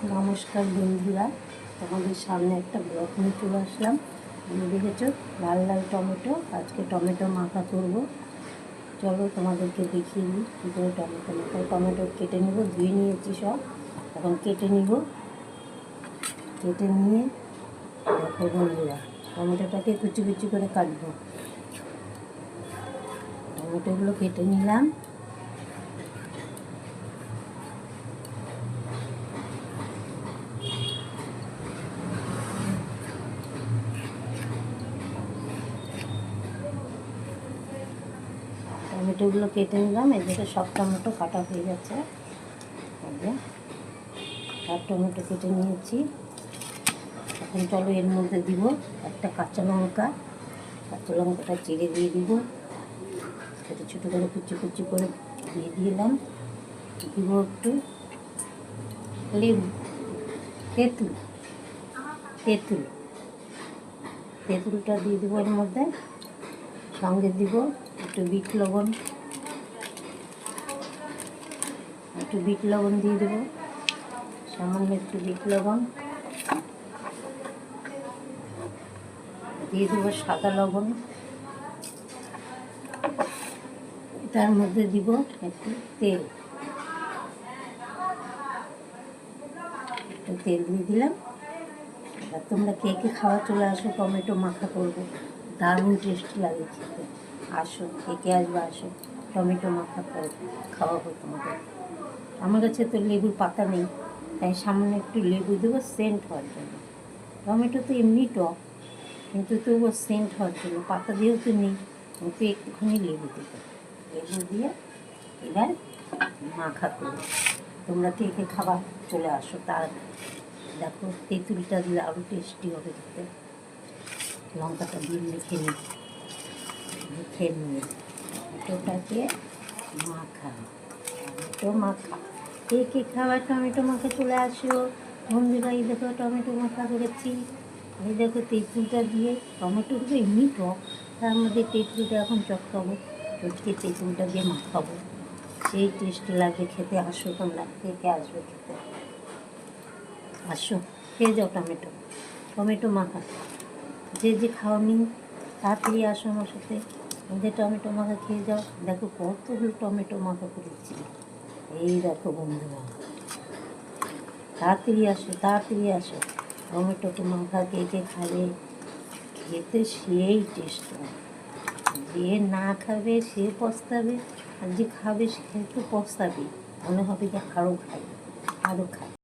নমস্কার বন্ধুরা, তোমাদের সামনে একটা ব্লগ নিয়ে চলে আসলাম। আমি দেখেছো লাল লাল টমেটো, আজকে টমেটো মাখা করব। চলো তোমাদেরকে দেখিয়ে দিই কী করে টমেটো মাখা। টমেটো কেটে নেব, ধুয়ে নিয়েছি সব, এখন কেটে নিব। কেটে নিয়ে দেখো বন্ধুরা, টমেটোটাকে কুচি কুচি করে কাটবো। টমেটোগুলো কেটে নিলাম। টমেটোগুলো কেটে নিলাম, এদিকে সব টমেটো কাটা হয়ে গেছে। সব টমেটো কেটে নিয়েছি। এখন চলো এর মধ্যে দিব একটা কাঁচা লঙ্কা। কাঁচা লঙ্কাটা চিড়ে দিয়ে দিব, ছোটো ছোটো করে কুচি কুচি করে দিয়ে দিলাম। দিব একটু লেবু, তেঁতুল তেঁতুল তেঁতুলটা দিয়ে দেবো এর মধ্যে। সঙ্গে দিব একটু বিট লবণ, দিয়ে দেবো, সামান্য একটু বিট লবণ দিয়ে দেবো, সাদা লবণ। তার মধ্যে দিব একটু তেল, দিয়ে দিলাম। আর তোমরা কে কে খাওয়া চলে আসো, টমেটো মাখা করবো, দারুণ টেস্টি লাগে খেতে। আসো, কে কে আসবে আসো, টমেটো মাখা খাওয়াবো তোমাদের। আমার কাছে তো লেবুর পাতা নেই, তাই সামান্য একটু লেবু দেবো সেন্ট হওয়ার জন্য। টমেটো তো এমনি টক, কিন্তু তবুও সেন্ট হওয়ার জন্য, পাতা দিয়েও তো নেই, কিন্তু একটুখানি লেবু দেবো। লেবু দিয়ে এবার মাখা করবো। তোমরা কে কে খাবার চলে আসো। তার দেখো তেঁতুলটা দিলে আরও টেস্টি হবে খেতে। লঙ্কাটা দিয়ে মেখে নিয়ে টমেটোটাকে মাখা কে কে খাবার টমেটো মাখা চলে আসো বন্ধুরা। এই দেখো টমেটো মাখা করেছি। এই দেখো তেঁতুলটা দিয়ে, টমেটোগুলো এমনি টক, তার মধ্যে তেঁতুলটা এখন চটকাবো, চটকে তেঁতুলটা দিয়ে মাখাবো, সেই টেস্টি লাগবে খেতে। আসো তোমরা কে কে আসবে খেতে, আসো খেয়ে যাও টমেটো মাখা। যে যে খাওনি তাড়াতাড়ি আসো আমার সাথে, ওদের টমেটো মাখা খেয়ে যাও। দেখো কতগুলো টমেটো মাখা করেছি। এই দেখো বন্ধুরা, তাড়াতাড়ি আসো টমেটো মাখা কে কে খাবে, খেতে সেই টেস্ট হয়। যে না খাবে সে পস্তাবে, আর যে খাবে সে তো পস্তাবে, মনে হবে যে আরও খাই।